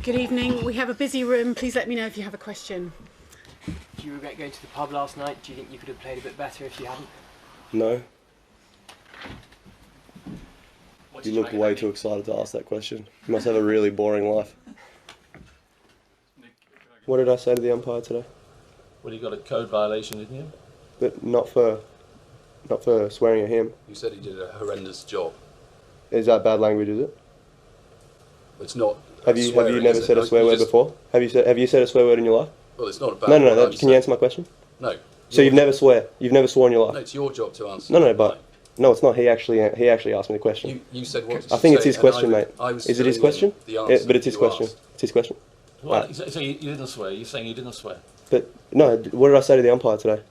Good evening. We have a busy room. Please let me know if you have a question. Do you regret going to the pub last night? Do you think you could have played a bit better if you hadn't? No. You look way too excited to ask that question. You must have a really boring life. What did I say to the umpire today? Well, you got a code violation, didn't you? But not for swearing at him. You said he did a horrendous job. Is that bad language, is it? It's not. Have you never said a swear word before? Have you said a swear word in your life? Well, it's not a bad No. Can you answer my question? No. So you've never sworn in your life? No, it's your job to answer. No, it's not. He actually asked me the question. You said what? I think it's his question, mate. Is it his question? But it's his question. It's his question. Well, right. So you didn't swear. You're saying you didn't swear. But no, what did I say to the umpire today?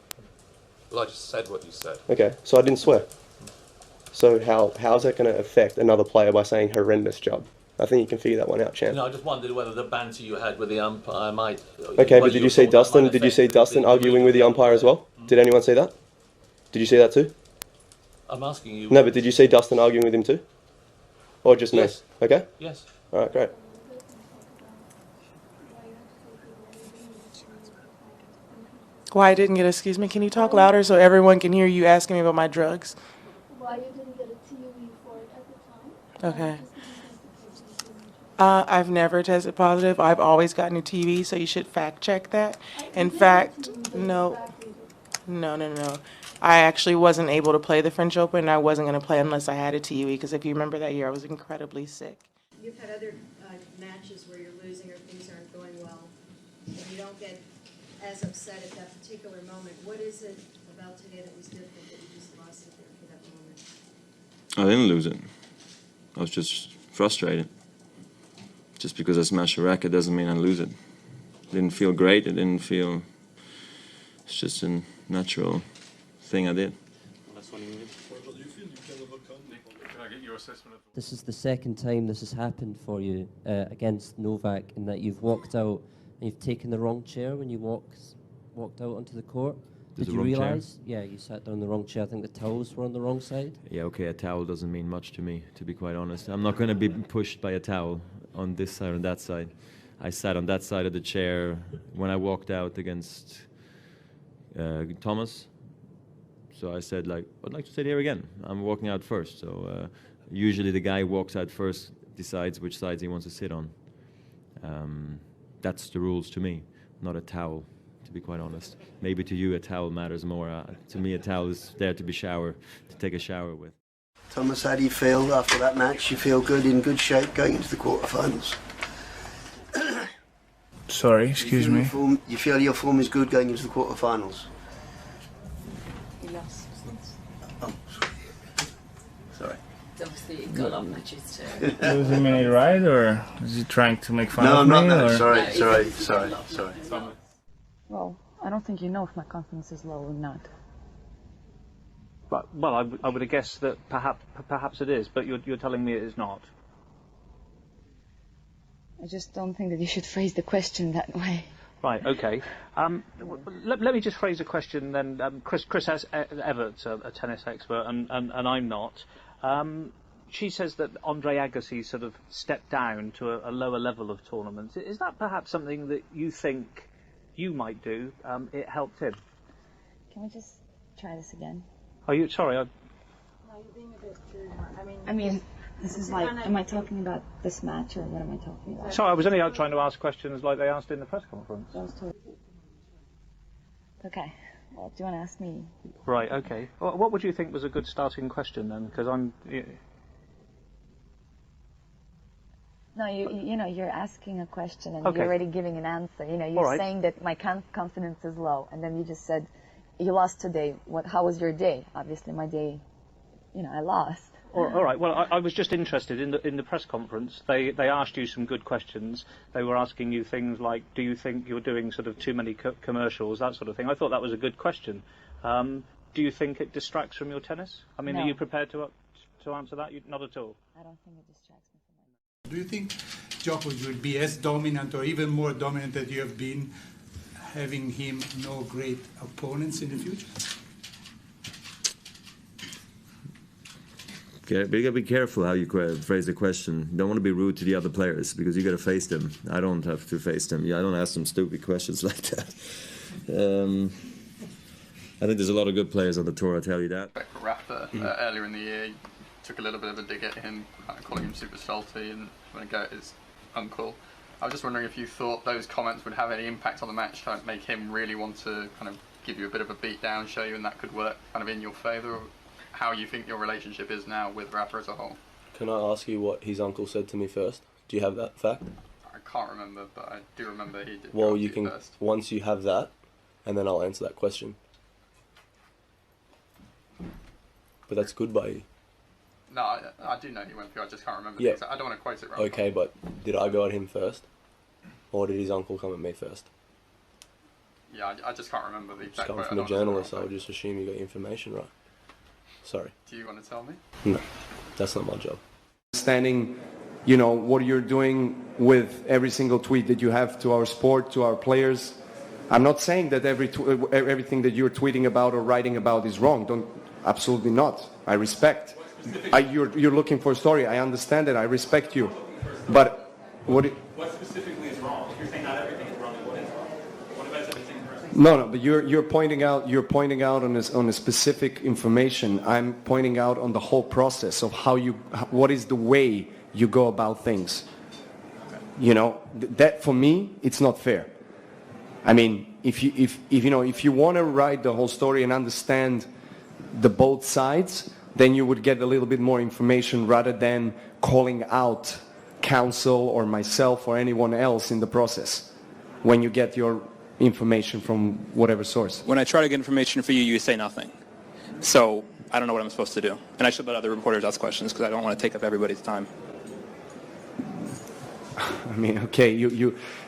Well, I just said what you said. Okay, so I didn't swear. So how's that going to affect another player by saying horrendous job? I think you can figure that one out, champ. No, I just wondered whether the banter you had with the umpire might. Okay, but did you see Dustin? Did you see Dustin arguing with the umpire as well? Did anyone see that? Did you see that too? I'm asking you. No, but did you see Dustin arguing with him too? Or just me? Yes. Okay? Yes. Alright, great. Why I didn't get, excuse me, can you talk louder so everyone can hear you asking me about my drugs? Why you didn't get a TOE for it at the time? Okay. I've never tested positive. I've always gotten a TV, so you should fact check that. In fact, no. I actually wasn't able to play the French Open, and I wasn't going to play unless I had a TOE, because if you remember that year, I was incredibly sick. You've had other matches where you're losing or things aren't going well, and you don't get as upset at that particular moment. What is it about today that was different that you just lost it there for that moment? I didn't lose it. I was just frustrated. Just because I smash a racket doesn't mean I lose it. It didn't feel great. It didn't feel... It's just a natural thing I did. This is the second time this has happened for you against Novak, in that you've walked out and you've taken the wrong chair when you walked out onto the court. Did you realise? Yeah, you sat down in the wrong chair. I think the towels were on the wrong side. Yeah, okay, a towel doesn't mean much to me, to be quite honest. I'm not going to be pushed by a towel on this side or on that side. I sat on that side of the chair when I walked out against Thomas. So I said, I'd like to sit here again. I'm walking out first. So usually the guy who walks out first decides which sides he wants to sit on. That's the rules to me, not a towel, to be quite honest. Maybe to you a towel matters more. To me a towel is there to take a shower with. Thomas, how do you feel after that match? You feel good, in good shape going into the quarterfinals? Sorry, excuse me. You feel your form is good going into the quarterfinals? You lost. Oh, sorry. Obviously, you've got a lot of matches too. Losing me right, or is he trying to make fun of me? No, I'm not. Or? Sorry. Well, I don't think you know if my confidence is low or not. Well, I would have guessed that perhaps it is, but you're telling me it is not. I just don't think that you should phrase the question that way. Right, okay. Let me just phrase the question then. Chris Everett's a tennis expert, and I'm not. She says that Andre Agassi sort of stepped down to a lower level of tournaments. Is that perhaps something that you think you might do? It helped him. Can we just try this again? Are you sorry? No, you're being a bit too much. I mean, this is like, am I talking about this match or what am I talking about? Sorry, I was only out trying to ask questions like they asked in the press conference. Okay. Well, do you want to ask me? Right. Okay. Well, what would you think was a good starting question then? Because I'm. No, you know, you're asking a question and Okay. you're already giving an answer. You know, you're saying that my confidence is low, and then you just said, you lost today. How was your day? Obviously, my day, I lost. All right. Well, I was just interested in the press conference. They asked you some good questions. They were asking you things like, do you think you're doing sort of too many commercials, that sort of thing. I thought that was a good question. Do you think it distracts from your tennis? I mean, No. Are you prepared to answer that? Not at all. I don't think it distracts me from my. Do you think Djokovic will be as dominant or even more dominant that you have been, having him no great opponents in the future? Okay, but you gotta be careful how you phrase the question. You don't want to be rude to the other players because you gotta face them. I don't have to face them. Yeah, I don't ask them stupid questions like that. I think there's a lot of good players on the tour, I'll tell you that. Rafa, earlier in the year, you took a little bit of a dig at him, kind of calling him super salty and when to go at his uncle. I was just wondering if you thought those comments would have any impact on the match, to make him really want to kind of give you a bit of a beat down, show you, and that could work kind of in your favour, or how you think your relationship is now with Rafa as a whole. Can I ask you what his uncle said to me first? Do you have that fact? I can't remember, but I do remember he did. Well, you can, first. once you have that, and then I'll answer that question. But that's good by you. No, I do know he went through, I just can't remember. Yeah. I don't want to quote it wrong. Okay, but did I go at him first? Or did his uncle come at me first? Yeah, I just can't remember the Just exact coming quote. from a journalist, I would just assume you got information right. Sorry. Do you want to tell me? No, that's not my job. Understanding, you know, what you're doing with every single tweet that you have to our sport, to our players. I'm not saying that everything that you're tweeting about or writing about is wrong. Absolutely not. I respect. You're looking for a story. I understand it. I respect you. But what specifically is wrong? If you're saying not everything is wrong, what is wrong? What about everything personally? No, but you're pointing out on a specific information. I'm pointing out on the whole process of what is the way you go about things. You know, that for me, it's not fair. I mean, if you want to write the whole story and understand the both sides, then you would get a little bit more information rather than calling out counsel or myself or anyone else in the process when you get your information from whatever source. When I try to get information for you, you say nothing. So I don't know what I'm supposed to do. And I should let other reporters ask questions because I don't want to take up everybody's time. I mean, okay,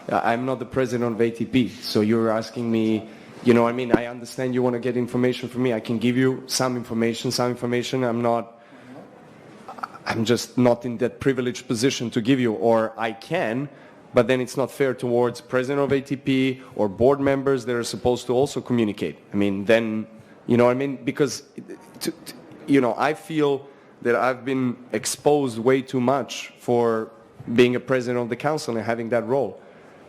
I'm not the president of ATP, so you're asking me, you know, I mean, I understand you want to get information from me. I can give you some information. I'm just not in that privileged position to give you, or I can, but then it's not fair towards president of ATP or board members that are supposed to also communicate. I mean, then, you know what I mean? Because, you know, I feel that I've been exposed way too much for being a president of the council and having that role.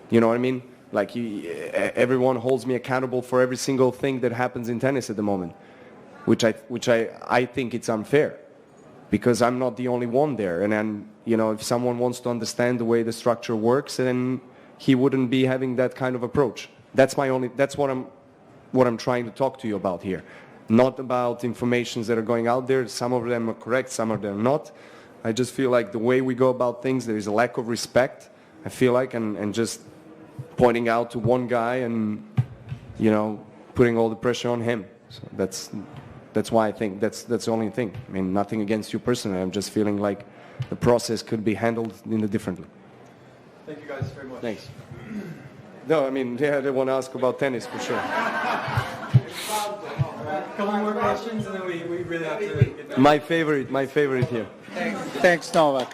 You know what I mean? Like, everyone holds me accountable for every single thing that happens in tennis at the moment, which I think it's unfair. Because I'm not the only one there, and then, you know, if someone wants to understand the way the structure works, then he wouldn't be having that kind of approach. That's what I'm trying to talk to you about here, not about informations that are going out there. Some of them are correct, some of them are not. I just feel like the way we go about things, there is a lack of respect. I feel like, and just pointing out to one guy and, you know, putting all the pressure on him. So that's why I think that's the only thing. I mean, nothing against you personally. I'm just feeling like the process could be handled differently. Thank you guys very much. Thanks. No, I mean, yeah, they want to ask about tennis for sure. Couple more questions and then we really have to get back. My favorite here. Thanks, Novak.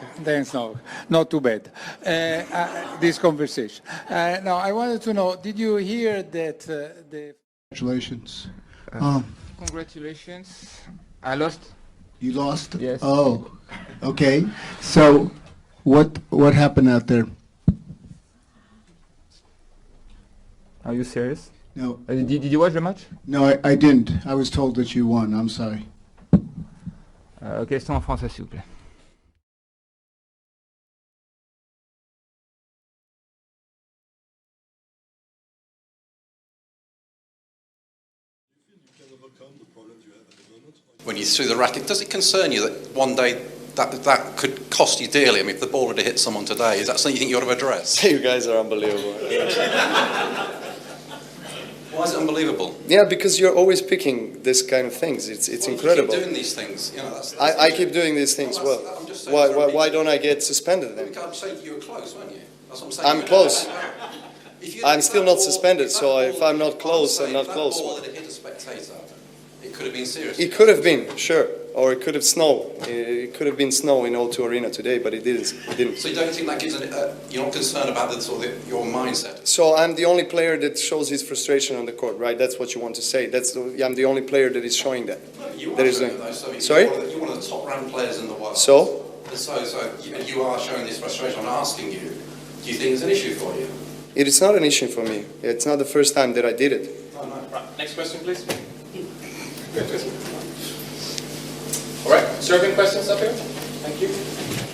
Not too bad. This conversation. Now, I wanted to know, did you hear that the... Congratulations. Congratulations. I lost. You lost? Yes. Oh, okay. So, what happened out there? Are you serious? No. Did you watch the match? No, I didn't. I was told that you won. I'm sorry. Question en français, s'il vous plaît. When you threw the racket, does it concern you that one day that could cost you dearly? I mean, if the ball had hit someone today, is that something you think you ought to address? You guys are unbelievable. Why is it unbelievable? Yeah, because you're always picking this kind of things. It's incredible. You keep doing these things. You know, I keep doing these things. Well, why don't I get suspended then? I'm saying you were close, weren't you? That's what I'm saying. I'm close. I'm still not suspended, so if I'm not close, I'm not close. Ball that hit a spectator, it could have been serious. It could have been, sure. Or it could have snowed. It could have been snow in O2 Arena today, but it didn't. So you don't think that gives you're not concerned about your mindset? So I'm the only player that shows his frustration on the court, right? That's what you want to say. I'm the only player that is showing that. You that are is showing it, though, so sorry? You want to the top-ranked players in the world. So? So you are showing this frustration. I'm asking you, do you think it's an issue for you? It is not an issue for me. It's not the first time that I did it. Oh, no. Right, next question, please. All right, serving questions up here. Thank you.